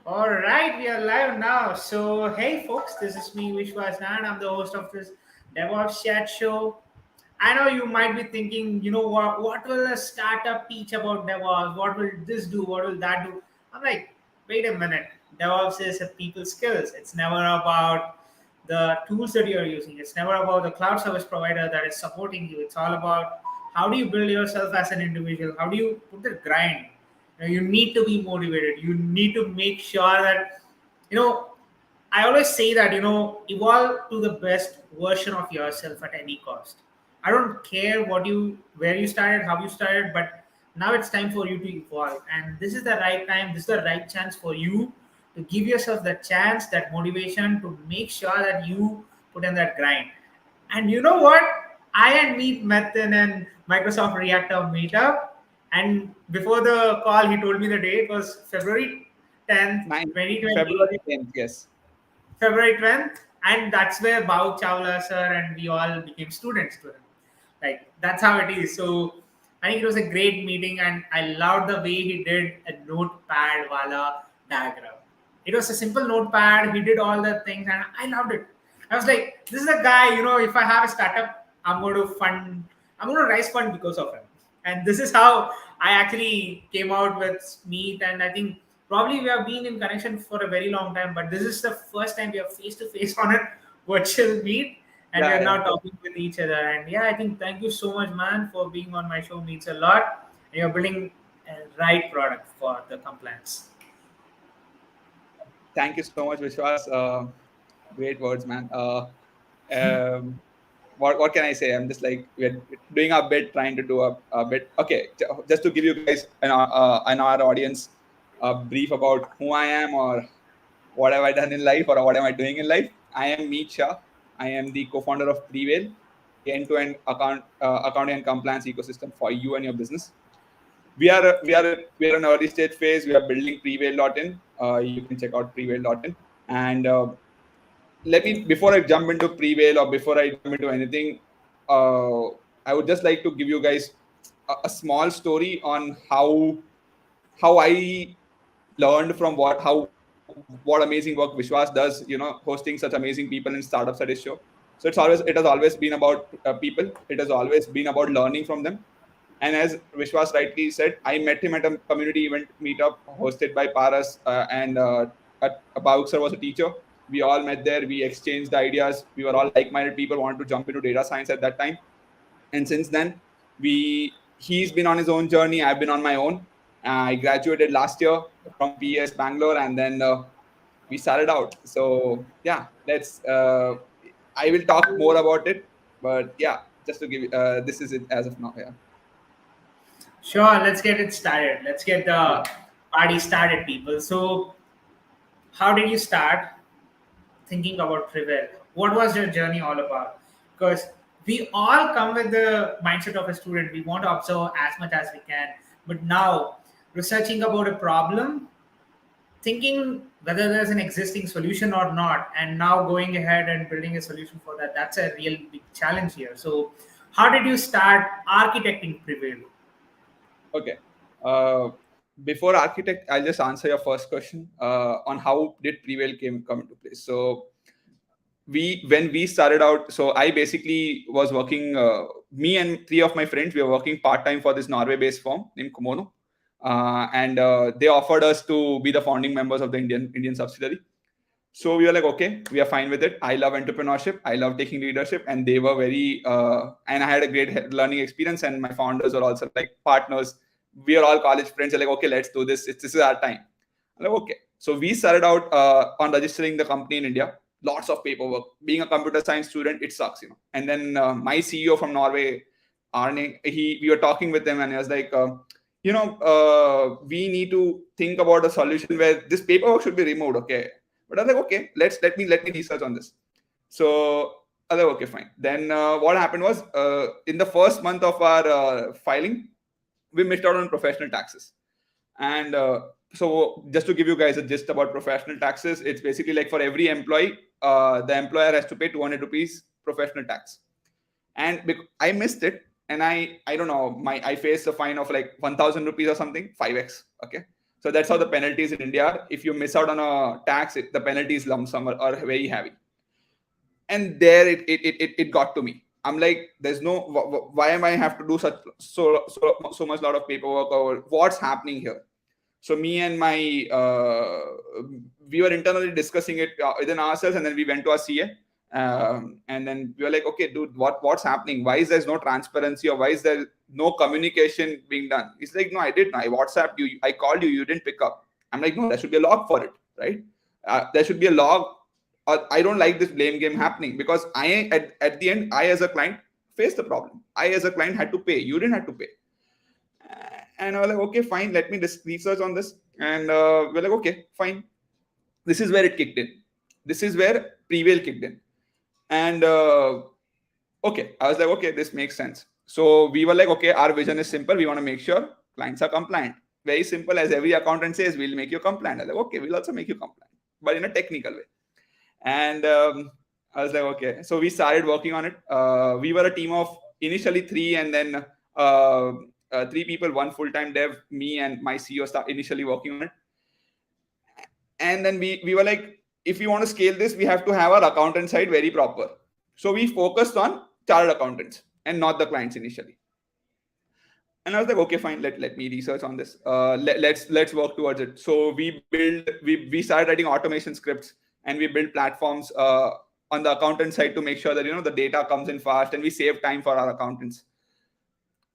All right, we are live now. So, hey folks, this is me, Vishwas Nan. I'm the host of this DevOps chat show. I know you might be thinking, what will a startup teach about DevOps? What will this do? What will that do? I'm like, wait a minute. DevOps is a people skills. It's never about the tools that you're using. It's never about the cloud service provider that is supporting you. It's all about how do you build yourself as an individual? How do you put the grind? You need to be motivated. You need to make sure that, you know, I always say that, evolve to the best version of yourself at any cost. I don't care where you started, how you started, but now it's time for you to evolve. And this is the right time, this is the right chance for you to give yourself that chance, that motivation to make sure that you put in that grind. And you know what? I and Meet met in an Microsoft Reactor meetup. And before the call, he told me the date was February 10th, 9 2020. February 10th, yes. February 10th, and that's where Bau Chawla sir and we all became students to him. Like that's how it is. So I think it was a great meeting, and I loved the way he did a notepad wala diagram. It was a simple notepad. He did all the things, and I loved it. I was like, this is a guy. If I have a startup, I'm going to fund. I'm going to raise fund because of him. And this is how I actually came out with Meet. And I think probably we have been in connection for a very long time, but this is the first time we are face to face on a virtual meet, and we are Yeah, now yeah. talking with each other. And yeah, I think thank you so much, man, for being on my show. Means a lot. And you're building a right product for the compliance. Thank you so much, Vishwas. Great words, man. Um, what can I say? I'm just like we're doing our bit, trying to do a bit. Okay, just to give you guys and our audience a brief about who I am or what have I done in life or what am I doing in life. I am Meet Shah. I am the co-founder of Prevail, end-to-end accounting and compliance ecosystem for you and your business. We are an early stage phase. We are building Prevail.in. You can check out Prevail.in. And let me before I jump into Prevail or before I jump into anything, I would just like to give you guys a small story on how I learned from what amazing work Vishwas does. Hosting such amazing people in startups at his show. So it has always been about people. It has always been about learning from them. And as Vishwas rightly said, I met him at a community event meetup hosted by Paras, and Pavuk sir was a teacher. We all met there. We exchanged ideas. We were all like-minded people, wanted to jump into data science at that time. And since then, he's been on his own journey. I've been on my own. I graduated last year from PS Bangalore, and then we started out. So yeah, let's. I will talk more about it, but yeah, just to give. This is it as of now. Yeah. Sure, let's get it started. Let's get Yeah. the party started, people. So, how did you start thinking about Prevail? What was your journey all about? Because we all come with the mindset of a student. We want to observe as much as we can. But now, researching about a problem, thinking whether there's an existing solution or not, and now going ahead and building a solution for that, that's a real big challenge here. So, how did you start architecting Prevail? Okay. Uh, Before architect, I'll just answer your first question on how did Prevail come into place. So when we started out, so I basically was working. Me and three of my friends, we were working part time for this Norway-based firm named Komono, and they offered us to be the founding members of the Indian subsidiary. So we were like, okay, we are fine with it. I love entrepreneurship. I love taking leadership, and they were very. And I had a great learning experience, and my founders were also like partners. We are all college friends. They're like, okay, let's do this. This is our time. I'm like, okay. So we started out on registering the company in India. Lots of paperwork. Being a computer science student, it sucks. And then my CEO from Norway, Arne, we were talking with him, and he was like, we need to think about a solution where this paperwork should be removed. Okay, but I was like, okay, let me research on this. So I was like, okay, fine. Then what happened was in the first month of our filing, we missed out on professional taxes. And so just to give you guys a gist about professional taxes, it's basically like for every employee, the employer has to pay 200 rupees professional tax. And I missed it, and I don't know, I faced a fine of like 1,000 rupees or something, 5x. Okay, So that's how the penalties in India are. If you miss out on a tax, the penalties lump sum are very heavy. And there it got to me. I'm like, there's no, why am I have to do so much lot of paperwork, or what's happening here? So me and my we were internally discussing it within ourselves, and then we went to our CA, and then we were like, okay, dude, what's happening? Why is there no transparency, or why is there no communication being done? He's like, no, I did. I WhatsApped you, I called you, you didn't pick up. I'm like, no, there should be a log for it, right? There should be a log. I don't like this blame game happening, because I at the end, I as a client faced the problem. I as a client had to pay. You didn't have to pay. And I was like, okay, fine, let me research on this. And we're like, okay, fine. This is where it kicked in. This is where Prevail kicked in. And okay, I was like, okay, this makes sense. So we were like, okay, our vision is simple. We want to make sure clients are compliant. Very simple, as every accountant says, we'll make you compliant. I was like, okay, we'll also make you compliant, but in a technical way. And I was like, okay. So we started working on it. We were a team of initially 3, and then 3 people, 1 full-time dev, me and my CEO start initially working on it. And then we were like, if we want to scale this, we have to have our accountant side very proper. So we focused on chartered accountants and not the clients initially. And I was like, okay, fine, let me research on this. Let's work towards it. So we started writing automation scripts, and we build platforms on the accountant side to make sure that the data comes in fast, and we save time for our accountants.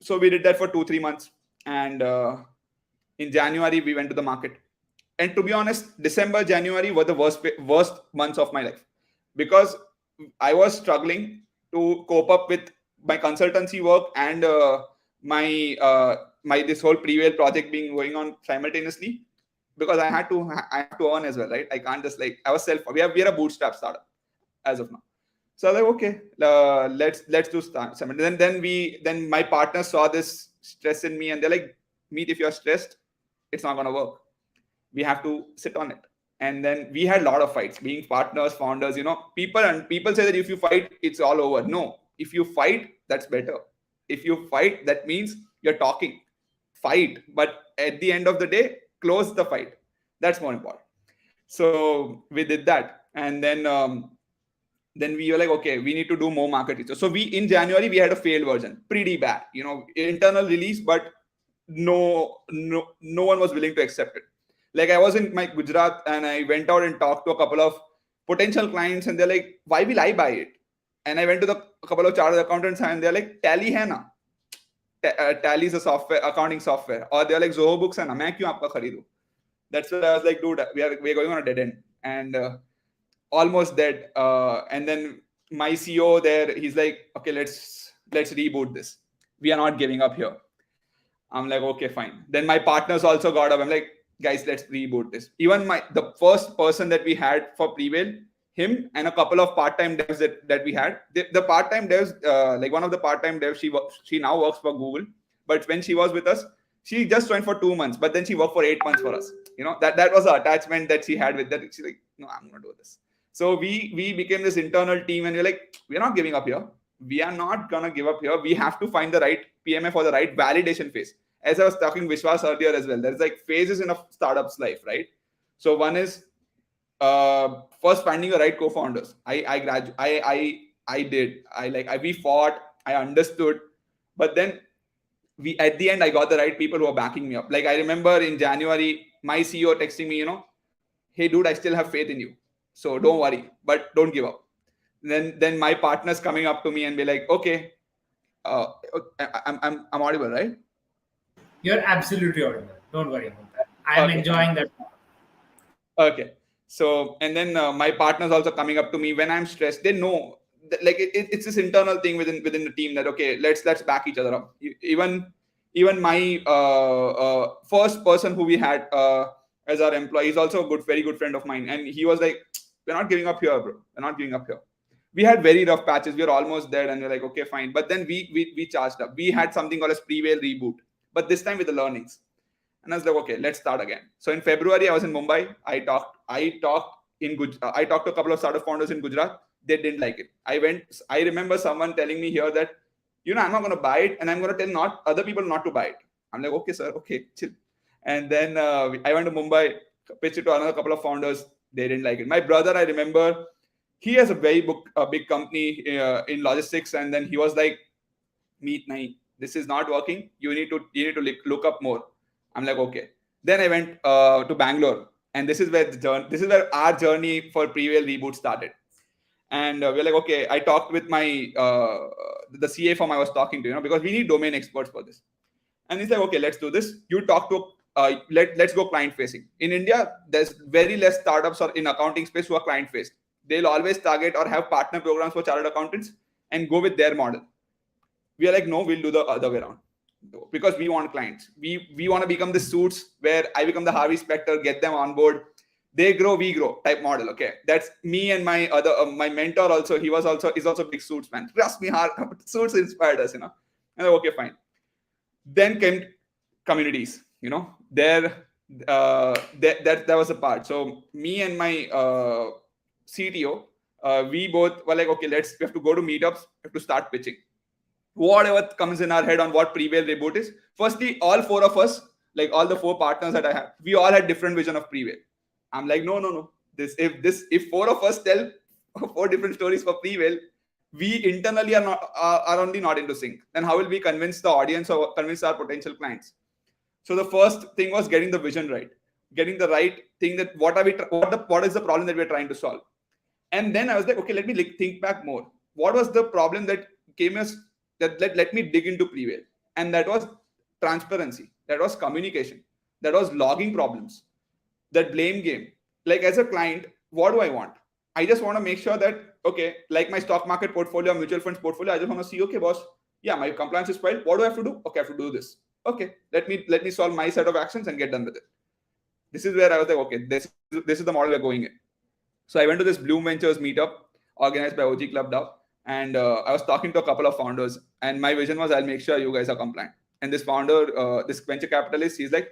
So we did that for 2-3 months, and in January we went to the market. And to be honest, December, January were the worst months of my life, because I was struggling to cope up with my consultancy work and my this whole Prevail project being going on simultaneously, because I have to earn as well, right? I can't just we are a bootstrap startup as of now. So I was like, okay, let's do something. Then my partner saw this stress in me, and they're like, Meet, if you're stressed, it's not gonna work. We have to sit on it. And then we had a lot of fights, being partners, founders. People say that if you fight, it's all over. No, if you fight, that's better. If you fight, that means you're talking. Fight, but at the end of the day, close the fight. That's more important. So we did that, and then we were like, okay, we need to do more market research. So in January we had a failed version, pretty bad, internal release, but no one was willing to accept it. Like, I was in my Gujarat, and I went out and talked to a couple of potential clients, and they're like, why will I buy it? And I went to a couple of chartered accountants, and they're like, Tally hai na? Tally is a software, accounting software. Or they're like, Zoho books hai na? Main kyun aapka kharidu? That's where I was like, dude, we're going on a dead end, and almost dead. And then my CEO there, he's like, okay, let's reboot this. We are not giving up here. I'm like, okay, fine. Then my partners also got up. I'm like, guys, let's reboot this. Even the first person that we had for Prevail, him and a couple of part-time devs that we had. The part-time devs, like one of the part-time devs, she now works for Google. But when she was with us, she just joined for 2 months, but then she worked for 8 months for us. That was the attachment that she had with that. She's like, no, I'm gonna do this. So we became this internal team, and we're like, we're not giving up here. We are not gonna give up here. We have to find the right PMF for the right validation phase. As I was talking Vishwas earlier as well, there's like phases in a startup's life, right? So one is first finding the right co-founders. We fought, I understood, but then at the end I got the right people who are backing me up. Like, I remember in January, my CEO texting me, hey dude, I still have faith in you, so don't worry, but don't give up. Then my partners coming up to me and be like, okay, I'm audible, right? You're absolutely audible. Don't worry about that. I'm enjoying that. Okay. So, and then my partners also coming up to me when I'm stressed. They know that, like, it's this internal thing within the team that, okay, let's back each other up. Even my first person who we had as our employee is also a very good friend of mine, and he was like, we're not giving up here, bro. We're not giving up here. We had very rough patches. We were almost there, and we're like, okay, fine. But then we charged up. We had something called a Prevail reboot, but this time with the learnings. And I was like, okay, let's start again. So in February, I was in Mumbai. I talked to a couple of startup founders in Gujarat. They didn't like it. I remember someone telling me here that, I'm not going to buy it, and I'm going to tell other people not to buy it. I'm like, okay, sir, okay, chill. And then I went to Mumbai, pitched it to another couple of founders. They didn't like it. My brother, I remember, he has a big company in logistics, and then he was like, "Meet nahi, this is not working. You need to look up more." I'm like, okay. Then I went to Bangalore, and this is where our journey for Prevail reboot started. And we're like, okay. I talked with my the CA firm I was talking to, because we need domain experts for this. And he's like, okay, let's do this. You talk to let's go client facing. In India, there's very less startups or in accounting space who are client faced. They'll always target or have partner programs for chartered accountants and go with their model. We are like, no, we'll do the other way around, because we want clients. We want to become the Suits where I become the Harvey Specter, get them on board. They grow, we grow type model. Okay, that's me. And my other my mentor also, is also a big Suits man. Trust me, Suits inspired us. And like, okay, fine. Then came communities. There that was a part. So me and my CTO, we both were like, okay, we have to go to meetups, we have to start pitching whatever comes in our head on what Prevail reboot is. Firstly, all four of us, like all the four partners that I have, we all had different vision of Prevail. I'm like, no. If four of us tell four different stories for Prevail, we internally are only not into sync. Then how will we convince the audience or convince our potential clients? So the first thing was getting the vision right, getting the right thing, that what is the problem that we're trying to solve. And then I was like, okay, let me think back more. What was the problem that came as that let me dig into Prevail? And that was transparency, that was communication, that was logging problems, that blame game. Like, as a client, what do I want? I just want to make sure that, okay, like my stock market portfolio, mutual funds portfolio, I just want to see, okay, boss, yeah, my compliance is filed. What do I have to do? Okay, I have to do this. Okay, let me solve my set of actions and get done with it. This is where I was like, okay, this is the model we're going in. So I went to this Bloom Ventures meetup organized by OG Club DAO, and I was talking to a couple of founders, and my vision was, I'll make sure you guys are compliant. And this founder, this venture capitalist, he's like,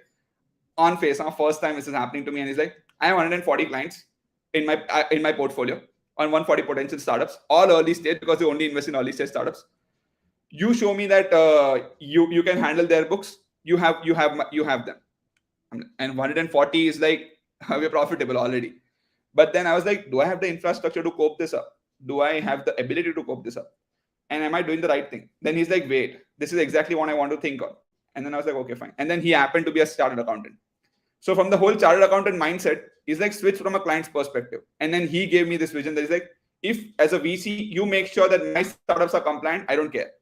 on face, first time this is happening to me, and he's like, I have 140 clients in my portfolio on 140 potential startups, all early stage, because they only invest in early stage startups. You show me that you can handle their books. You have them, and 140 is like, we're profitable already. But then I was like, do I have the infrastructure to cope this up? Do I have the ability to cope this up? And am I doing the right thing? Then he's like, wait, this is exactly what I want to think on. And then I was like, okay, fine. And then he happened to be a chartered accountant. So from the whole chartered accountant mindset, he's like, switch from a client's perspective. And then he gave me this vision that is like, if as a VC, you make sure that my startups are compliant, I don't care.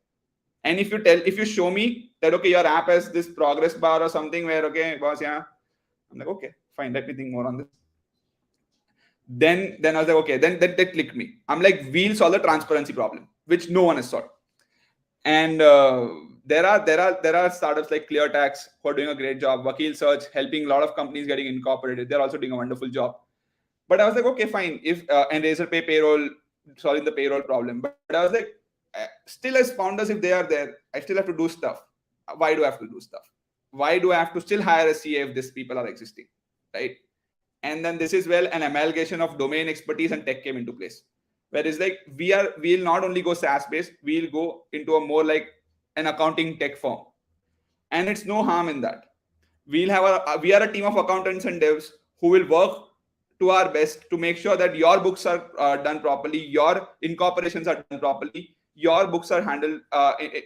And if you show me that, okay, your app has this progress bar or something where, okay, boss, yeah, I'm like, okay, fine, let me think more on this. Then I was like, okay, then that clicked me. I'm like, we'll solve the transparency problem, which no one has solved. And there are startups like ClearTax who are doing a great job. Vakil Search, helping a lot of companies getting incorporated. They're also doing a wonderful job. But I was like, okay, fine. If and Razorpay payroll, solving the payroll problem. But I was like, still as founders, if they are there, I still have to do stuff. Why do I have to do stuff? Why do I have to still hire a CA if these people are existing, right? And then this is an amalgamation of domain expertise and tech came into place. Whereas like we'll not only go SaaS based, we'll go into a more like an accounting tech firm. And it's no harm in that. We are a team of accountants and devs who will work to our best to make sure that your books are done properly, your incorporations are done properly, your books are handled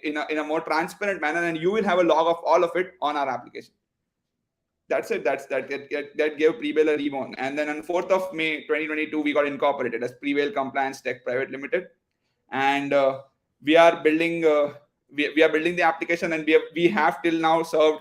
in a more transparent manner, and you will have a log of all of it on our application. That's it. That gave Prevail a reborn. And then on 4th of May 2022, we got incorporated as Prevail Compliance Tech Private Limited, and we are building we are building the application, and we have till now served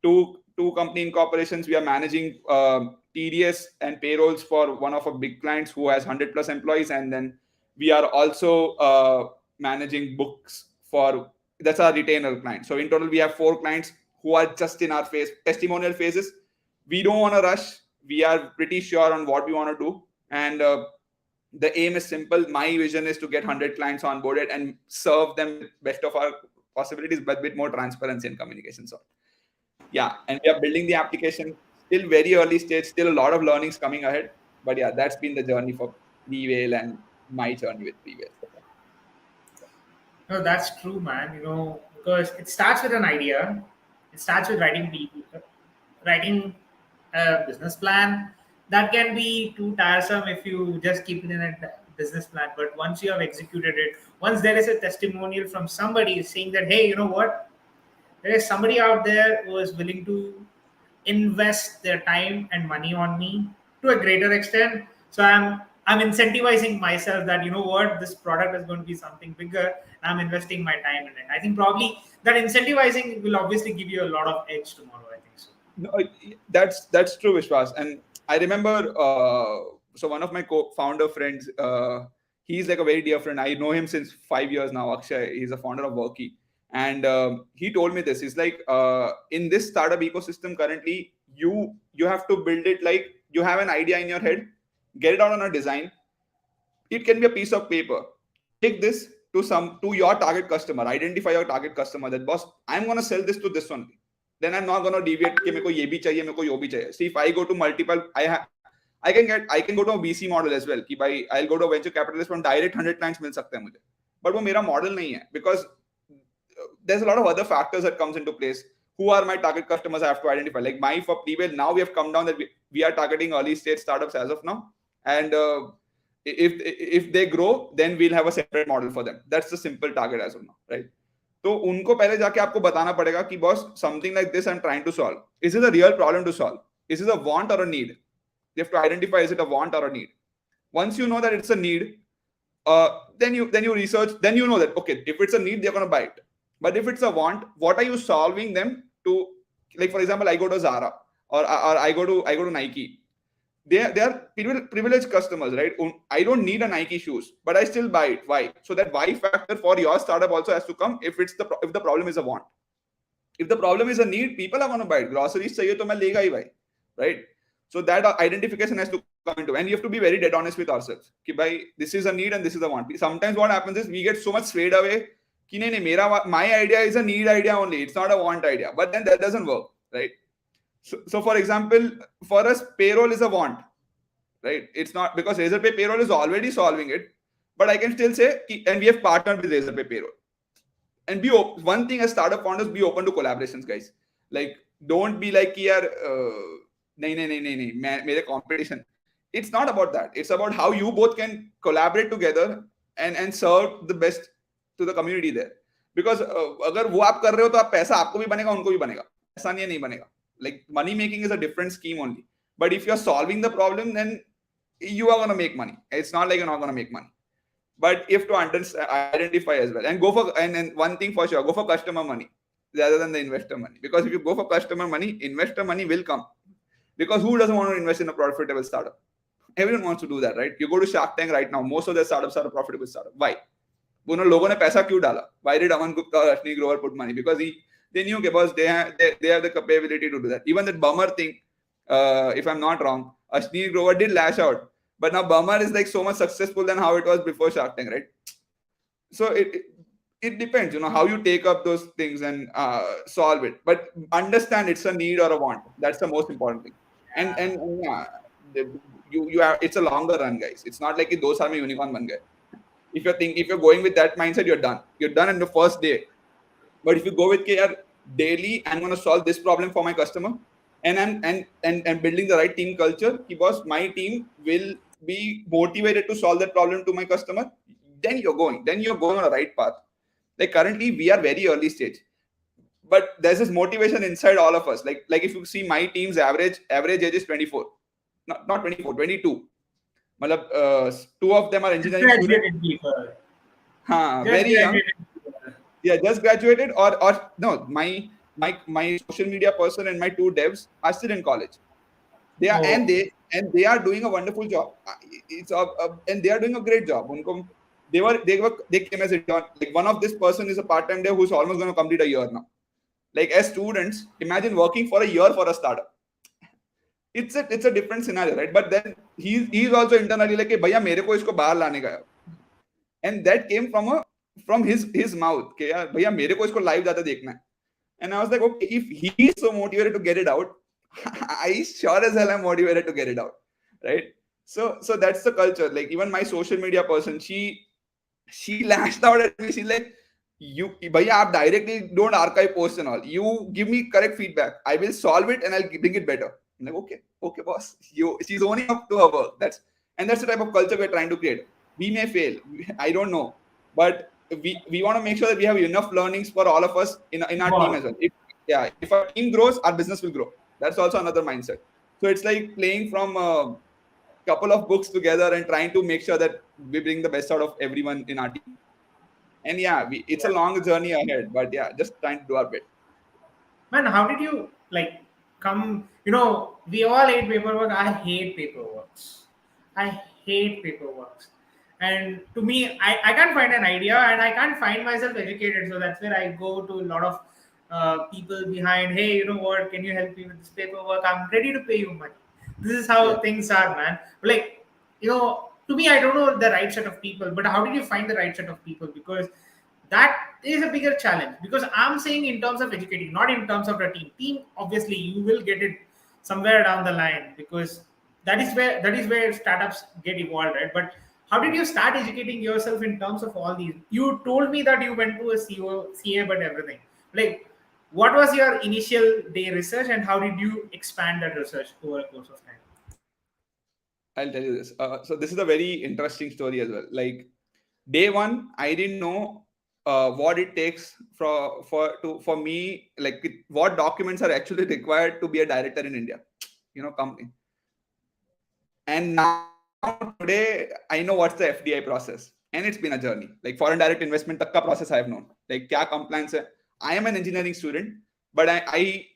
two company incorporations. We are managing TDS and payrolls for one of our big clients who has 100 plus employees, and then we are also managing books for that's our retainer client. So in total, we have 4 clients who are just in our testimonial phases. We don't want to rush. We are pretty sure on what we want to do, and the aim is simple. My vision is to get 100 clients onboarded and serve them best of our possibilities, but with more transparency and communication. So yeah, and we are building the application, still very early stage, still a lot of learnings coming ahead. But yeah, that's been the journey for Prevail and my journey with Prevail. No, that's true, man. Because it starts with an idea. It starts with writing people. writing a business plan, that can be too tiresome if you just keep it in a business plan. But once you have executed it, once there is a testimonial from somebody saying that, hey, you know what, there is somebody out there who is willing to invest their time and money on me to a greater extent. So I'm incentivizing myself that, you know what, this product is going to be something bigger. I'm investing my time in it. I think probably that incentivizing will obviously give you a lot of edge tomorrow. I think so. No, that's true, Vishwas. And I remember, so one of my co-founder friends, he's like a very dear friend. I know him since 5 years now. Akshay, he's a founder of Worky, and he told me this. He's like, in this startup ecosystem currently, you have to build it like you have an idea in your head, get it out on a design. It can be a piece of paper. Take this to your target customer. Identify your target customer. That boss, I'm gonna sell this to this only. Then I'm not gonna deviate कि मेरे को ये भी चाहिए, मेरे को ये भी चाहिए. See, if I go to multiple, I can go to a VC model as well. कि भाई I'll go to a venture capitalist from direct 100 clients मिल सकते हैं मुझे. But वो मेरा model नहीं है, because there's a lot of other factors that comes into place. Who are my target customers? I have to identify. Like for Prevail, now we have come down that we are targeting early stage startups as of now, and if they grow, then we'll have a separate model for them. That's the simple target as of now, right? तो उनको पहले जाके आपको बताना पड़ेगा कि boss, something like this I'm trying to solve. Is it a real problem to solve? Is it a want or a need? You have to identify, is it a want or a need? Once you know that it's a need, then you research. Then you know that, okay, if it's a need, they're gonna buy it. But if it's a want, what are you solving them to? Like for example, I go to Zara or I go to Nike. They are privileged customers, right? I don't need a Nike shoes, but I still buy it. Why? So that why factor for your startup also has to come. If the problem is a want, if the problem is a need, people are going to buy it. Groceries चाहिए तो मैं लेगा ही भाई, right? So that identification has to come into, and you have to be very dead honest with ourselves. कि भाई, this is a need and this is a want. Sometimes what happens is we get so much swayed away कि नहीं, my idea is a need idea only. It's not a want idea. But then that doesn't work, right? So for example, for us, payroll is a want, right? It's not, because Razorpay payroll is already solving it, but I can still say, and we have partnered with Razorpay payroll. And one thing as startup founders, be open to collaborations, guys. Like, don't be like, yaar, nahi, mere competition. It's not about that. It's about how you both can collaborate together and serve the best to the community there. Because अगर वो आप कर रहे हो तो आप पैसा आपको भी बनेगा, उनको भी बनेगा. ऐसा नहीं बनेगा. Like, money making is a different scheme only. But if you're solving the problem, then you are going to make money. It's not like you're not going to make money. But you have to identify as well. And go for, and one thing for sure, go for customer money rather than the investor money. Because if you go for customer money, investor money will come. Because who doesn't want to invest in a profitable startup? Everyone wants to do that, right? You go to Shark Tank right now, most of their startups are a profitable startup. Why? उन लोगों ने पैसा क्यों डाला? Why did Aman Gupta or Ashni Grover put money? Because they knew because they have the capability to do that. Even that Bummer thing, if I'm not wrong, Ashni Grover did lash out, but now Bummer is like so much successful than how it was before Shark Tank, right? So it depends, how you take up those things and solve it. But understand it's a need or a want. That's the most important thing. And yeah, you have, it's a longer run, guys. It's not like 2 साल में unicorn बन गए. If you're going with that mindset, you're done. You're done in the first day. But if you go with daily, I'm going to solve this problem for my customer, and I'm building the right team culture, because my team will be motivated to solve that problem to my customer, then you're going on the right path. Like currently we are very early stage, but there's this motivation inside all of us. Like if you see my team's average age is 24, not 24, 22. Two of them are engineering students. Very young. Yeah, just graduated, or no, my social media person and my 2 devs are still in college. They are and they are doing a wonderful job. And they are doing a great job. They came as like one of this person is a part-time dev who's almost going to complete a year now. Like as students, imagine working for a year for a startup. It's a different scenario, right? But then he's also internally like, hey, bhaiya, mere ko isko bahar lane ka hai. And that came from his mouth. Okay, yaar, bhaiya, mere ko isko live jata dekhna hai. And I was like, okay, if he's so motivated to get it out, I sure as hell am motivated to get it out, right? So that's the culture. Like even my social media person, she lashed out at me. She's like, bhaiya, aap directly don't archive posts and all. You give me correct feedback. I will solve it and I'll bring it better. I'm like, okay, boss. She's owning up to her work. That's the type of culture we're trying to create. We may fail. I don't know, but we want to make sure that we have enough learnings for all of us in our team Wow. as well. If our team grows, our business will grow. That's also another mindset. So it's like playing from a couple of books together and trying to make sure that we bring the best out of everyone in our team. And yeah, it's a long journey ahead, but yeah, just trying to do our bit. Man, how did you like come? We all hate paperwork. I hate paperworks. I hate paperworks. And to me, I can't find an idea and I can't find myself educated. So that's where I go to a lot of people behind. Hey, you know what? Can you help me with this paperwork? I'm ready to pay you money. This is how Yeah. things are, man. Like, to me, I don't know the right set of people, but how did you find the right set of people? Because that is a bigger challenge, because I'm saying in terms of educating, not in terms of the team. Obviously you will get it somewhere down the line, because that is where startups get evolved, right? But how did you start educating yourself in terms of all these? You told me that you went to a CA, but everything, like, what was your initial day research and how did you expand that research over a course of time? I'll tell you this. So this is a very interesting story as well. Like day one, I didn't know what it takes for me, like what documents are actually required to be a director in India, company. And now today, I know what's the FDI process, and it's been a journey. Like foreign direct investment tak ka process I have known. Like kya compliance hai. I am an engineering student, but I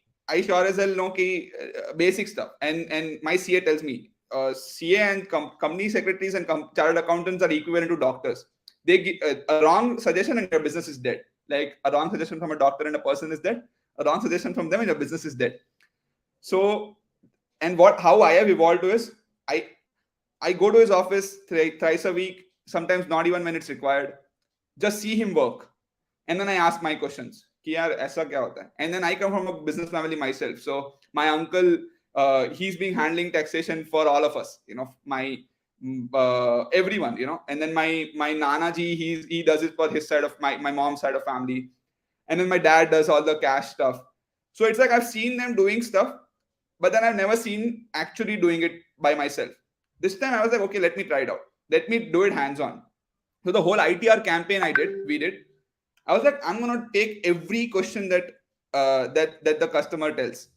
sure as hell know ki basic stuff. And my CA tells me CA and company secretaries and chartered accountants are equivalent to doctors. They give a wrong suggestion and your business is dead. Like a wrong suggestion from a doctor and a person is dead. A wrong suggestion from them and your business is dead. So, and how I have evolved to is I I go to his office thrice a week, sometimes not even when it's required. Just see him work. And then I ask my questions. Ki yaar, aisa kya hota hai? And then I come from a business family myself. So my uncle, he's been handling taxation for all of us, my everyone, And then my Nana ji, he does it for his side of my mom's side of family. And then my dad does all the cash stuff. So it's like I've seen them doing stuff, but then I've never seen actually doing it by myself. This time I was like, okay, let me try it out. Let me do it hands on. So the whole ITR campaign we did. I was like, I'm gonna take every question that the customer tells,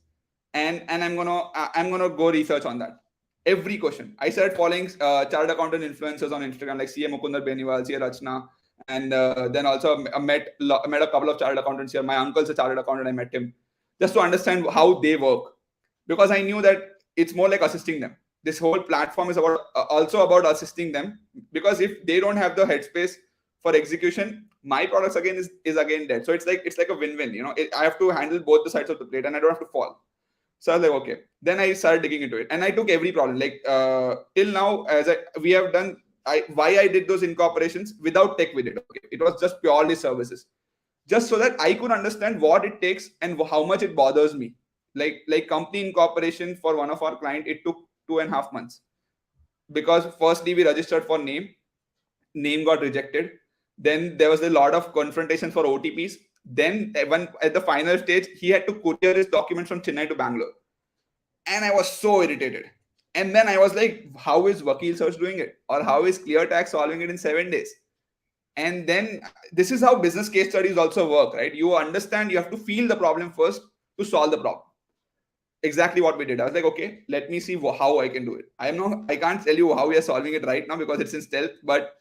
and I'm gonna go research on that. Every question. I started following chartered accountant influencers on Instagram like CA Mukundar Beniwal, CA Rachna, and then also I met a couple of chartered accountants here. My uncle's a chartered accountant. I met him just to understand how they work, because I knew that it's more like assisting them. This whole platform is also about assisting them, because if they don't have the headspace for execution, my products again is again dead. So it's like a win-win. I have to handle both the sides of the plate, and I don't have to fall. So I was like, okay. Then I started digging into it, and I took every problem. Like till now, we have done. Why I did those incorporations without tech with it. Okay, it was just purely services, just so that I could understand what it takes and how much it bothers me. Like company incorporation for one of our client, it took 2.5 months, because firstly we registered for name got rejected. Then there was a lot of confrontation for OTPs. Then when at the final stage, he had to courier his documents from Chennai to Bangalore, and I was so irritated. And then I was like, how is Vakil Search doing it, or how is ClearTax solving it in 7 days? And then this is how business case studies also work, right? You understand, you have to feel the problem first to solve the problem. Exactly what we did. I was like, okay, let me see how I can do it. I can't tell you how we are solving it right now because it's in stealth, but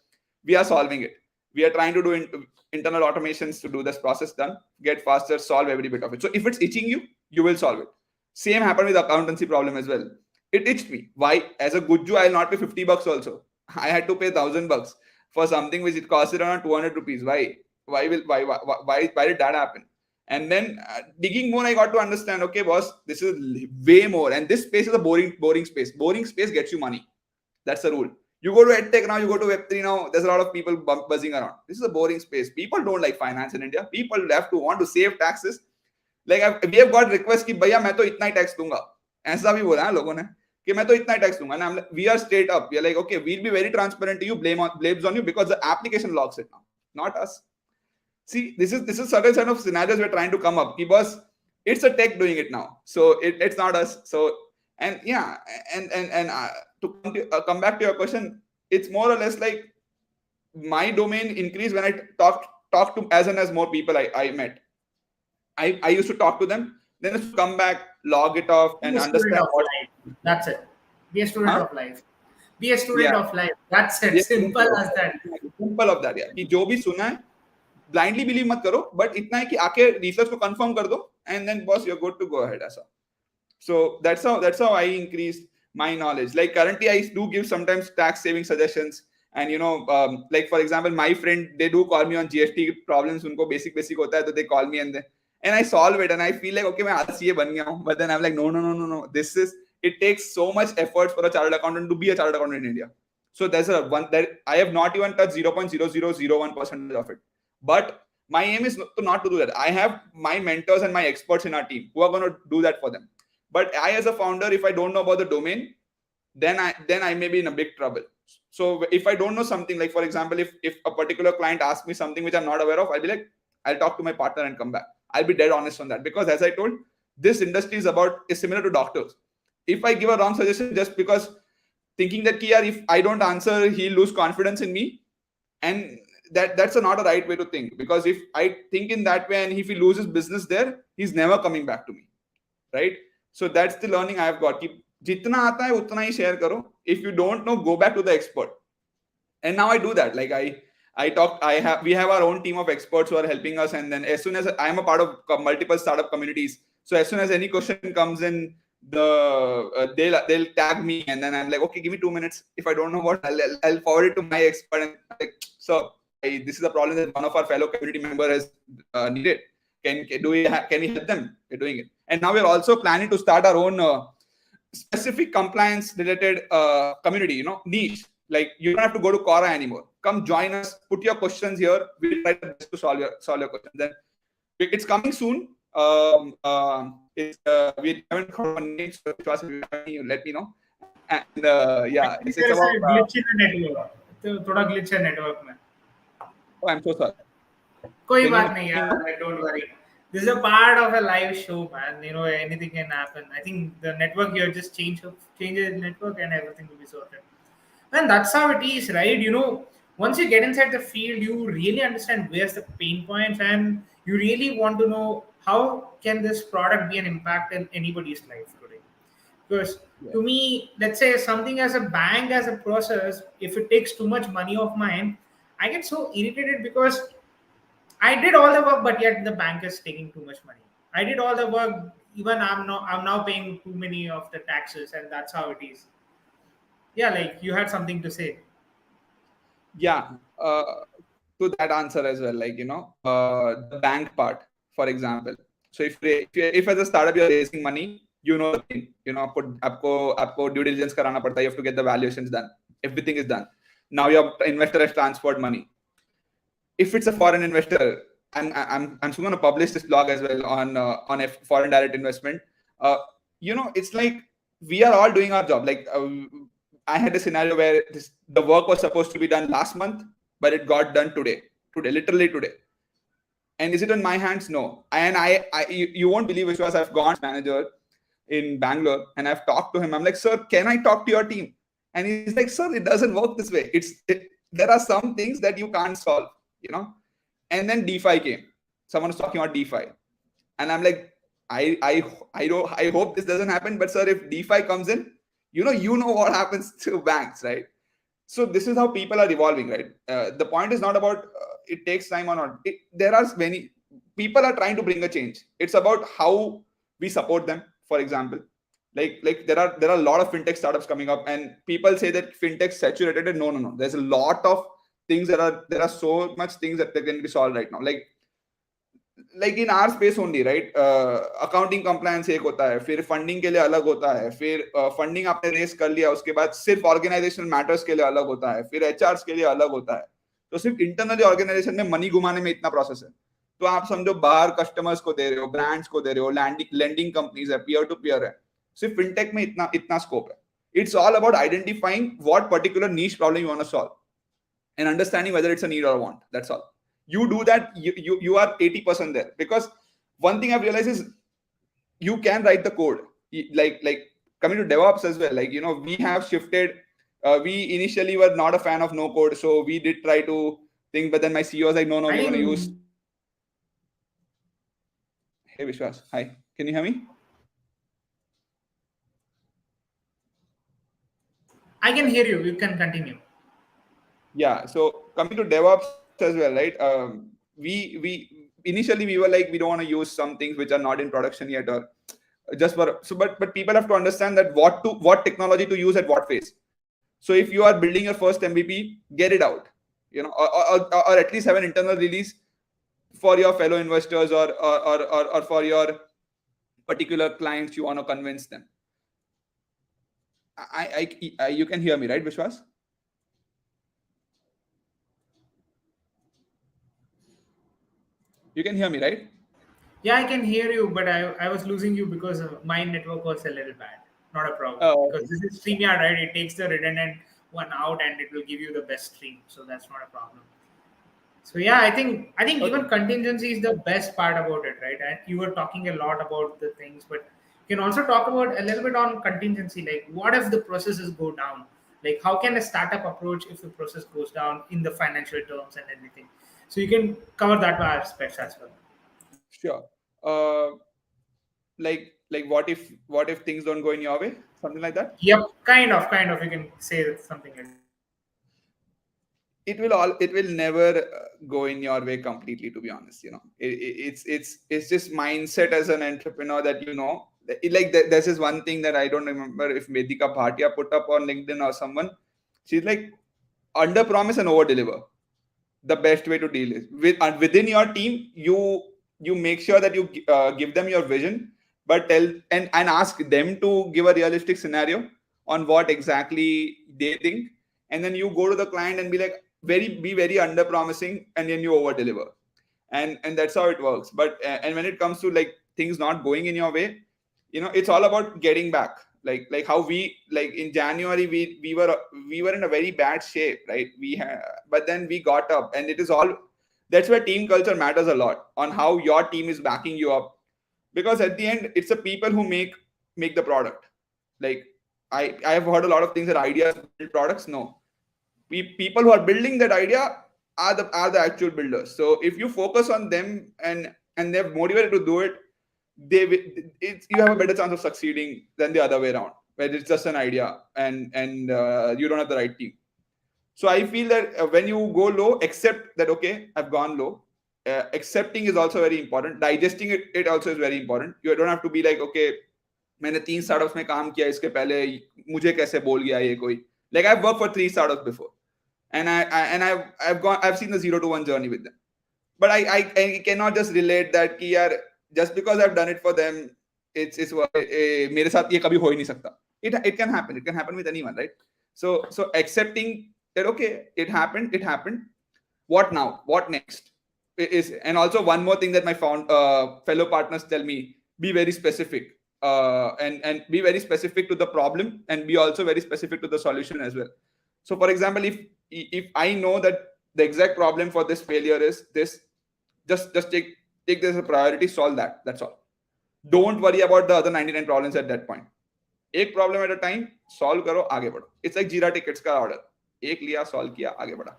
we are solving it. We are trying to do internal automations to do this process done, get faster, solve every bit of it. So if it's itching you, you will solve it. Same happened with the accountancy problem as well. It itched me. Why? As a Gujju, I'll not pay $50 also. I had to pay $1,000 for something which it costed around 200 rupees. Why? Why did that happen? And then digging more, I got to understand, okay, boss, this is way more. And this space is a boring space. Boring space gets you money. That's the rule. You go to EdTech now, you go to Web3 now, there's a lot of people buzzing around. This is a boring space. People don't like finance in India. People have to want to save taxes. Like we have got requests कि भैया मैं तो इतना ही tax दूंगा. ऐसा भी बोला है लोगों ने कि मैं तो इतना ही टैक्स दूंगा. And we are straight up. We are like, okay, we'll be very transparent to you. Blames on you because the application logs it now, not us. See, this is certain set of scenarios we're trying to come up because it's a tech doing it now, so it's not us. So and yeah, and come back to your question, it's more or less like my domain increased when I talk to as more people I met. I used to talk to them, then I used to come back, log it off, Be and a student understand of what. life. That's it. Be a student Huh? of life. Be a student Yeah. of life. That's it. Yes, Simple as that. Simple of that यार कि जो भी सुना है blindly believe मत करो, but इतना है कि आके रिसर्च को कंफर्म कर दो and then boss you are good to go ahead ऐसा. So that's how I increased my knowledge. Like currently, I do give sometimes tax saving suggestions, and like for example, my friend, they do call me on GST problems. उनको basic होता है, तो they call me and I solve it, and I feel like okay मैं आज CA बन गया हूँ. But then I'm like no. This is, it takes so much effort for a chartered accountant to be a chartered accountant in India. So there's a one that I have not even touched 0.0001% of it. But my aim is not to do that. I have my mentors and my experts in our team who are going to do that for them. But I, as a founder, if I don't know about the domain, then I may be in a big trouble. So if I don't know something, like for example, if a particular client asks me something which I'm not aware of, I'll be like, I'll talk to my partner and come back. I'll be dead honest on that, because as I told, this industry is similar to doctors. If I give a wrong suggestion just because thinking that if I don't answer, he'll lose confidence in me, and that's not a right way to think. Because if I think in that way and if he loses business there, he's never coming back to me, right? So that's the learning I have got. कि जितना आता है उतना ही share करो. If you don't know, go back to the expert. And now I do that. Like we have our own team of experts who are helping us. And then as soon as I am a part of multiple startup communities, so as soon as any question comes in, they'll tag me, and then I'm like, okay, give me 2 minutes. If I don't know what, I'll forward it to my expert. And like, so this is a problem that one of our fellow community member has needed. Can we help them? We're doing it. And now we're also planning to start our own specific compliance related community, niche. Like you don't have to go to Quora anymore. Come join us, put your questions here. We'll try the best to solve your questions. Then it's coming soon. We haven't got one name, so you let me know. And yeah, it's There is about. a glitch in the network. तो थोड़ा glitch है network में. Oh, I'm so sorry. कोई Can you बात hear नहीं me यार, now? don't worry. This is a part of a live show, man. Anything can happen. I think the network here just changes the network and everything will be sorted. And that's how it is, right? Once you get inside the field, you really understand where's the pain points, and you really want to know how can this product be an impact in anybody's life today. Because Yeah. to me, let's say something as a bank, as a process, if it takes too much money of mine, I get so irritated because I did all the work, but yet the bank is taking too much money. I did all the work, even I'm now paying too many of the taxes, and that's how it is. Yeah, like you had something to say. Yeah. To that answer as well, like the bank part, for example. So if as a startup you're raising money, the thing, आपको due diligence कराना पड़ता है. You have to get the valuations done. Everything is done. Now your investor has transferred money. If it's a foreign investor, I'm soon going to publish this blog as well on a foreign direct investment. It's like we are all doing our job. Like I had a scenario where the work was supposed to be done last month, but it got done today, literally today. And is it on my hands? No. And you won't believe it, because I've gone to manager in Bangalore and I've talked to him. I'm like, sir, can I talk to your team? And he's like, sir, it doesn't work this way. There are some things that you can't solve, And then DeFi came. Someone was talking about DeFi. And I'm like, I hope this doesn't happen. But sir, if DeFi comes in, you know what happens to banks, right? So this is how people are evolving, right? The point is not about it takes time or not. There are many people are trying to bring a change. It's about how we support them. For example, like there are a lot of fintech startups coming up, and people say that fintech saturated. No. There's a lot of things there are so much things that can be solved right now. Like in our space only, right? Accounting compliance एक होता है, फिर funding के लिए अलग होता है, फिर फंडिंग आपने रेस कर लिया, उसके बाद सिर्फ ऑर्गेनाइजेशनल मैटर्स के लिए अलग होता है, फिर एचआरस के लिए अलग होता है. तो सिर्फ इंटरनली ऑर्गेनाइजेशन में मनी घुमाने में इतना प्रोसेस है. तो आप समझो बाहर कस्टमर्स को दे रहे हो, ब्रांड्स को दे रहे हो, लैंडिंग कंपनीज है, पीयर टू पीयर है. सिर्फ फिनटेक में इतना स्कोप है. It's all about identifying what particular niche problem you want to solve and understanding whether it's a need or a want. That's all. you do that, you are 80% there. Because one thing I've realized is you can write the code. Like coming to DevOps as well, like, we have shifted. We initially were not a fan of no code, so we did try to think, but then my CEO was like, no, I we're going to think use. Hey Vishwas, hi, can you hear me? I can hear you. You can continue. Yeah, so coming to DevOps as well, right? We initially we were like, we don't want to use some things which are not in production yet, or just for, so, but people have to understand that what technology to use at what phase. So if you are building your first MVP, get it out, or at least have an internal release for your fellow investors, or for your particular clients you want to convince them. You can hear me, right, Vishwas? You can hear me, right? Yeah, I can hear you, but I was losing you because my network was a little bad. Not a problem. Because Okay. this is StreamYard, right? It takes the redundant one out and it will give you the best stream. So that's not a problem. So yeah, I think even Okay. contingency is the best part about it, right? And you were talking a lot about the things, but you can also talk about a little bit on contingency. Like, what if the processes go down? Like, how can a startup approach if the process goes down in the financial terms and everything? So you can cover that aspects as well. Sure. uh like what if things don't go in your way, something like that. Yep, kind of. You can say something like that. It will never go in your way completely, to be honest. It's just mindset as an entrepreneur, that there's this one thing that I don't remember if Medika Bhatia put up on LinkedIn or someone. She's like, under promise and over deliver. The best way to deal is within your team. You make sure that you give them your vision, but tell and ask them to give a realistic scenario on what exactly they think, and then you go to the client and be like, be very under promising, and then you over deliver. And that's how it works. But and when it comes to like things not going in your way, it's all about getting back. Like how we, like in January, we were in a very bad shape, right? But then we got up, and it is all, that's where team culture matters a lot, on how your team is backing you up. Because at the end, it's the people who make the product. Like, I have heard a lot of things that ideas build products. No, people who are building that idea are the actual builders. So if you focus on them, and they're motivated to do it, you have a better chance of succeeding than the other way around, where it's just an idea, and you don't have the right team. So I feel that when you go low, accept that, okay, I've gone low. Accepting is also very important. Digesting it also is very important. You don't have to be like, okay, मैंने 3 startups में काम किया, इसके पहले मुझे कैसे बोल गया ये कोई. Like, I've worked for 3 startups before, and I've seen the 0 to 1 journey with them. But I cannot just relate that कि यार, just because I've done it for them, it's मेरे साथ ये कभी हो ही नहीं सकता. It can happen. It can happen with anyone, right? So accepting that, okay, it happened. What now? What next? And also one more thing that my fellow partners tell me: be very specific, and be very specific to the problem, and be also very specific to the solution as well. So, for example, if I know that the exact problem for this failure is this, just take this as a priority, solve that. That's all. Don't worry about the other 99 problems at that point. एक problem at a time solve करो, आगे बढ़ो. It's like जीरा tickets का order. एक लिया, solve किया, आगे बढ़ा.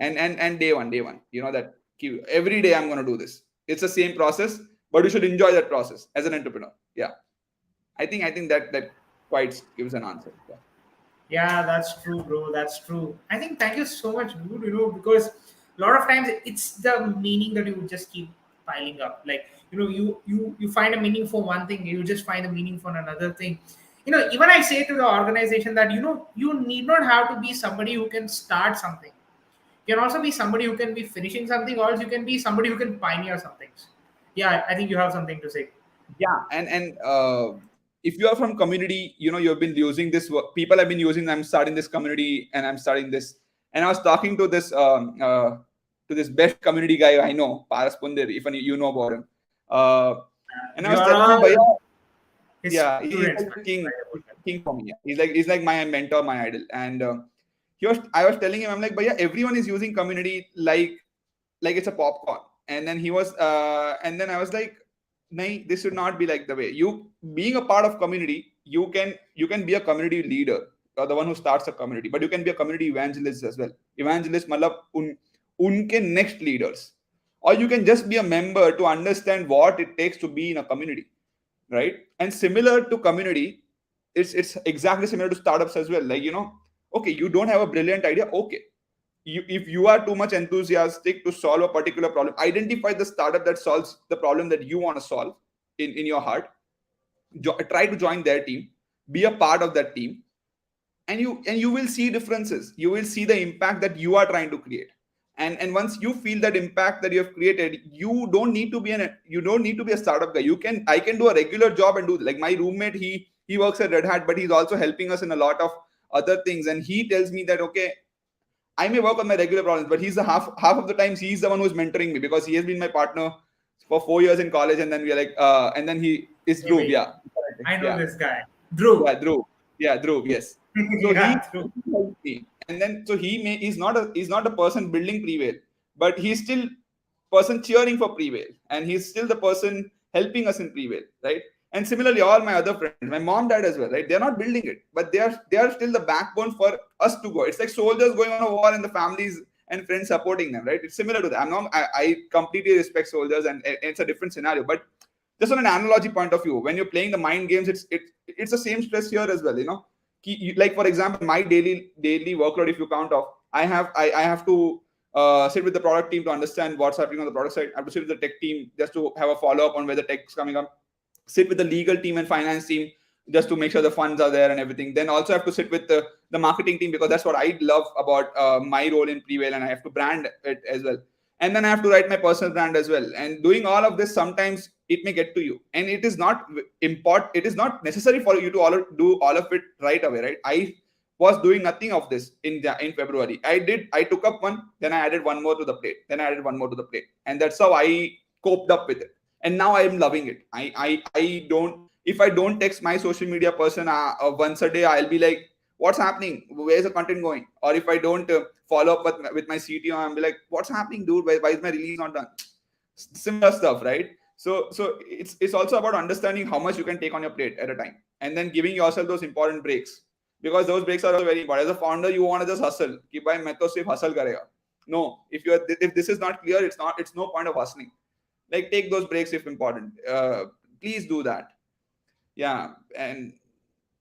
And day one, that every day I'm going to do this. It's the same process, but you should enjoy that process as an entrepreneur. Yeah, I think that quite gives an answer. Yeah. Yeah, that's true, bro. That's true. I think thank you so much, dude. Because a lot of times it's the meaning that you just keep piling up. Like, you find a meaning for one thing, you just find a meaning for another thing. Even I say to the organization that you need not have to be somebody who can start something. You can also be somebody who can be finishing something, or else you can be somebody who can pioneer some things. Yeah, I think you have something to say. Yeah, and if you are from community, you've been using this. People have been using. I'm starting this community, and I'm starting this. And I was talking to this best community guy I know, Paras Pundir, if you know about him. And I We was are telling him, all Bhaiya, his yeah, he's students, like man. king. Right He's about that. king for me. Yeah. He's like my mentor, my idol. And I was telling him, I'm like, Bhaiya, everyone is using community like it's a popcorn. And then he was and then I was like, nay, this should not be like the way. You being a part of community, you can be a community leader or the one who starts a community, but you can be a community evangelist as well. Evangelist matlab unke next leaders. Or you can just be a member to understand what it takes to be in a community, right? And similar to community, it's exactly similar to startups as well. Like, okay, you don't have a brilliant idea, okay, if you are too much enthusiastic to solve a particular problem, identify the startup that solves the problem that you want to solve in your heart. Try to join their team, be a part of that team, and you will see differences. You will see the impact that you are trying to create. And once you feel that impact that you have created, you don't need to be a startup guy. I can do a regular job and do, like my roommate, he works at Red Hat, but he's also helping us in a lot of other things. And he tells me that, okay, I may work on my regular problems, but he's the half of the times he's the one who's mentoring me, because he has been my partner for 4 years in college. And then we are like, and then he is Hey, Dhruv, wait. yeah, I know yeah, this guy, Drew. yeah, Dhruv, yeah, Dhruv, yes. So he Yeah, Drew. helped me, and then so he's not a person building Prevail, but he's still person cheering for Prevail, and he's still the person helping us in Prevail, right? And similarly, all my other friends, my mom, dad as well, right? They're not building it, but they are still the backbone for us to go. It's like soldiers going on a war and the families and friends supporting them, right? It's similar to that. I completely respect soldiers, and it's a different scenario, but just on an analogy point of view, when you're playing the mind games, it's the same stress here as well. Like for example, my daily workload, if you count off, I have to sit with the product team to understand what's happening on the product side. I have to sit with the tech team just to have a follow up on where the tech's coming up. Sit with the legal team and finance team just to make sure the funds are there and everything. Then also have to sit with the marketing team, because that's what I love about my role in Prevail, and I have to brand it as well. And then I have to write my personal brand as well. And doing all of this, sometimes it may get to you, and it is not important. It is not necessary for you to do all of it right away, right? I was doing nothing of this in February. I took up one, then I added one more to the plate, then I added one more to the plate, and that's how I coped up with it. And now I am loving it. I don't, if I don't text my social media person once a day, I'll be like, what's happening? Where's the content going? Or if I don't follow up with my CTO, I'll be like, what's happening, dude? Why is my release not done? Similar stuff, right? So it's also about understanding how much you can take on your plate at a time, and then giving yourself those important breaks, because those breaks are also very important. As a founder, you want to just hustle. Keep by method sif hustle karega. No, if this is not clear, it's no point of hustling. Like, take those breaks if important. Please do that. Yeah. And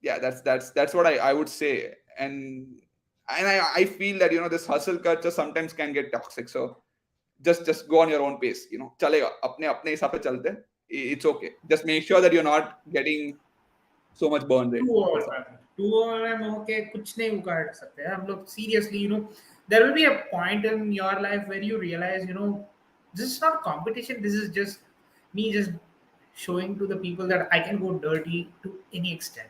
yeah, that's what I would say. And I feel that this hustle culture sometimes can get toxic. So just go on your own pace. Chalega apne hisab se chalte. It's okay. Just make sure that you're not getting so much burn rate. टू और हम होके कुछ नहीं उखाड़ सकते हैं हम लोग seriously there will be a point in your life where you realize this is not competition, this is just me just showing to the people that I can go dirty to any extent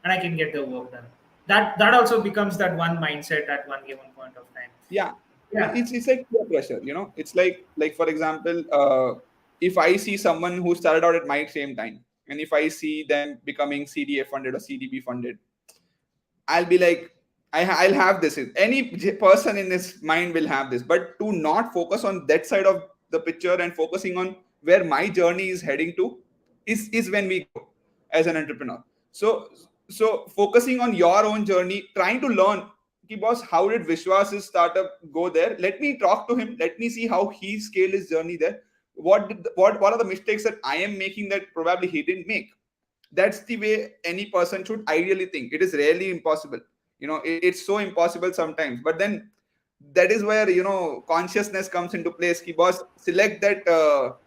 and I can get the work done. That also becomes that one mindset at one given point of time. Yeah. Yeah. It's like peer pressure. It's like for example, if I see someone who started out at my same time, and if I see them becoming CDA funded or CDB funded, I'll be like, I'll have this. Any person in his mind will have this. But to not focus on that side of the picture and focusing on where my journey is heading to is when we go as an entrepreneur. So focusing on your own journey, trying to learn, boss, how did Vishwas's startup go there? Let me talk to him. Let me see how he scaled his journey there. What are the mistakes that I am making that probably he didn't make? That's the way any person should ideally think. It is rarely impossible. It's so impossible sometimes. But then that is where consciousness comes into place. Ki boss, select that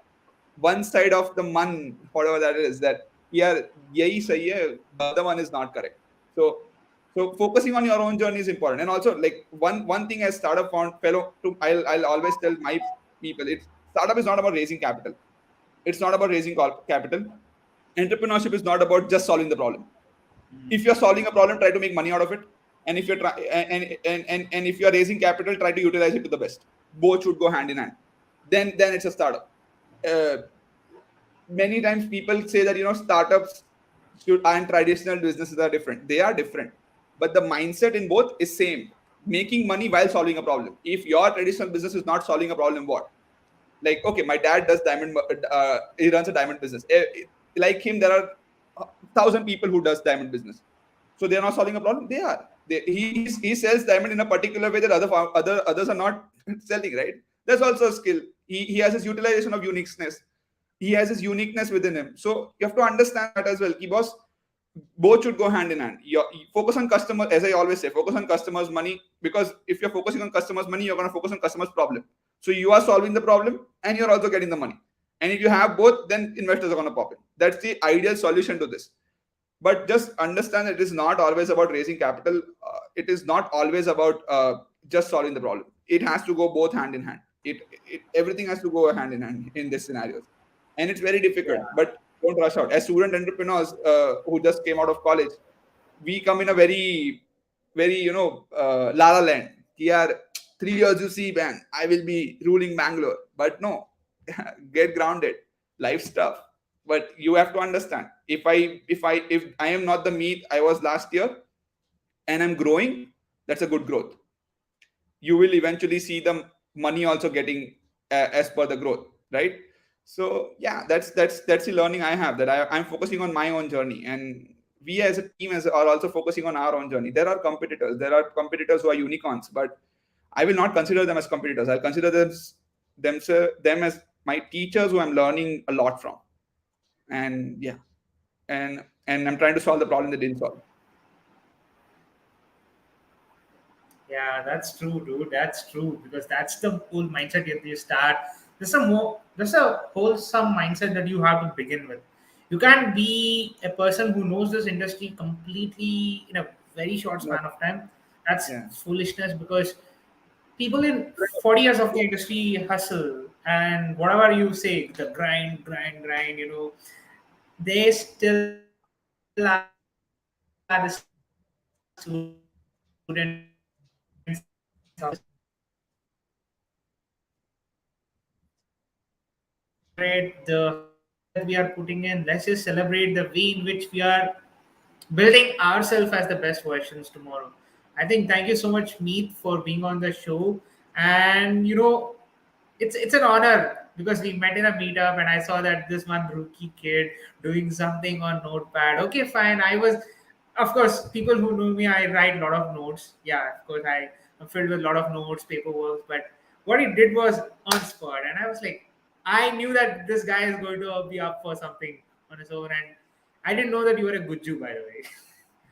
one side of the man, whatever that is, that yeah, yahi sahi hai, the other one is not correct. So focusing on your own journey is important. And also, like one thing as startup fellow, I'll always tell my people, startup is not about raising capital. It's not about raising capital. Entrepreneurship is not about just solving the problem. If you're solving a problem, try to make money out of it. And if you're and if you're raising capital, try to utilize it to the best. Both should go hand in hand. Then it's a startup. Many times people say that startups and traditional businesses are different. They are different, but the mindset in both is same: making money while solving a problem. If your traditional business is not solving a problem, what? Like, okay, my dad does he runs a diamond business. Like him, there are 1,000 people who does diamond business. So they are not solving a problem. They are. He sells diamond in a particular way that others are not selling. Right. That's also a skill. He has his utilization of uniqueness. He has his uniqueness within him. So you have to understand that as well. Ki boss, both should go hand in hand. You focus on customer, as I always say, focus on customers' money, because if you're focusing on customers' money, you're going to focus on customers' problem. So you are solving the problem and you're also getting the money. And if you have both, then investors are going to pop in. That's the ideal solution to this. But just understand that it is not always about raising capital. It is not always about just solving the problem. It has to go both hand in hand. Everything has to go hand in hand in this scenarios, and it's very difficult. Yeah. But don't rush out. As student entrepreneurs who just came out of college, we come in a very la la land. Yeah, 3 years you see, bang, I will be ruling Bangalore. But no, get grounded. Life stuff. But you have to understand, if I am not the meat I was last year and I'm growing, that's a good growth. You will eventually see the money also getting as per the growth, right? So yeah, that's the learning I have, that I'm focusing on my own journey, and we as a team are also focusing on our own journey. There are competitors who are unicorns, but I will not consider them as competitors. I'll consider them as my teachers who I'm learning a lot from. And yeah, and I'm trying to solve the problem they didn't solve. Yeah, that's true, dude. That's true because that's the whole mindset that you start. There's a wholesome mindset that you have to begin with. You can't be a person who knows this industry completely in a very short No, span of time. That's yeah, foolishness because people in 40 years of the industry hustle and whatever you say, the grind, grind, grind, they still are the students out there who celebrate the hard work that we are putting in. Let's just celebrate the way in which we are building ourselves as the best versions tomorrow. I think thank you so much, Meet, for being on the show. And it's an honor because we met in a meetup and I saw that this one rookie kid doing something on Notepad. Okay, fine. Of course, people who know me, I write a lot of notes. Yeah, of course, I'm filled with a lot of notes, paperwork. But what he did was on spot, and I was like, I knew that this guy is going to be up for something on his own, and I didn't know that you were a good Jew, by the way.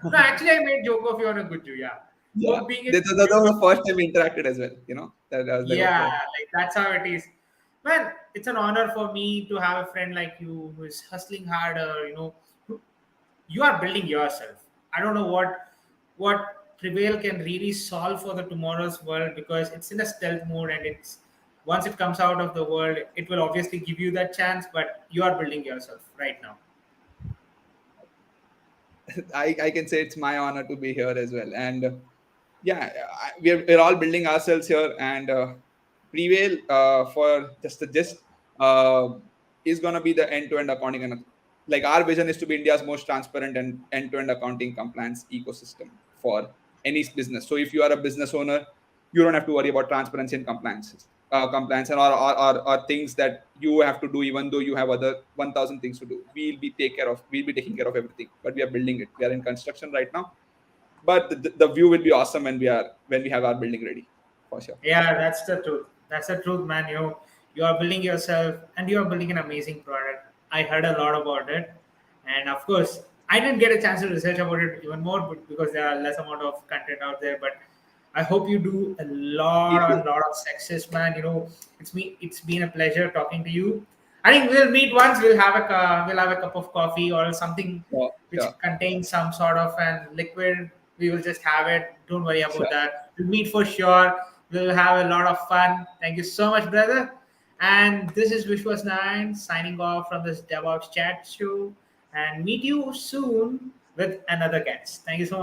No, actually, I made joke of you on a good Jew. Yeah, yeah. so being in That was the first time we interacted as well. That I was like, yeah, okay. like that's how it is. Man, it's an honor for me to have a friend like you who is hustling harder. You are building yourself. I don't know what Prevail can really solve for the tomorrow's world because it's in a stealth mode and it's once it comes out of the world, it will obviously give you that chance. But you are building yourself right now. I can say it's my honor to be here as well. And yeah, we're all building ourselves here. And Prevail, for just the gist, uh, is going to be the end-to-end accounting. And like our vision is to be India's most transparent and end-to-end accounting compliance ecosystem for any business. So if you are a business owner, you don't have to worry about transparency and compliance and or things that you have to do, even though you have other 1,000 things to do. We'll be taking care of everything, but we are building it. We are in construction right now, but the view will be awesome when we have our building ready, for sure. Yeah, that's the truth. That's the truth, man. You are building yourself and you are building an amazing product. I heard a lot about it. And of course, I didn't get a chance to research about it even more because there are less amount of content out there. But I hope you do a Me lot too. and lot of success, man. It's been a pleasure talking to you. I think we'll meet once. We'll have a cup of coffee or something Sure, which sure, contains some sort of an liquid. We will just have it. Don't worry about sure. that. We'll meet for sure. We'll have a lot of fun. Thank you so much, brother. And this is Vishwas Nine signing off from this DevOps chat show. And meet you soon with another guest. Thank you so much.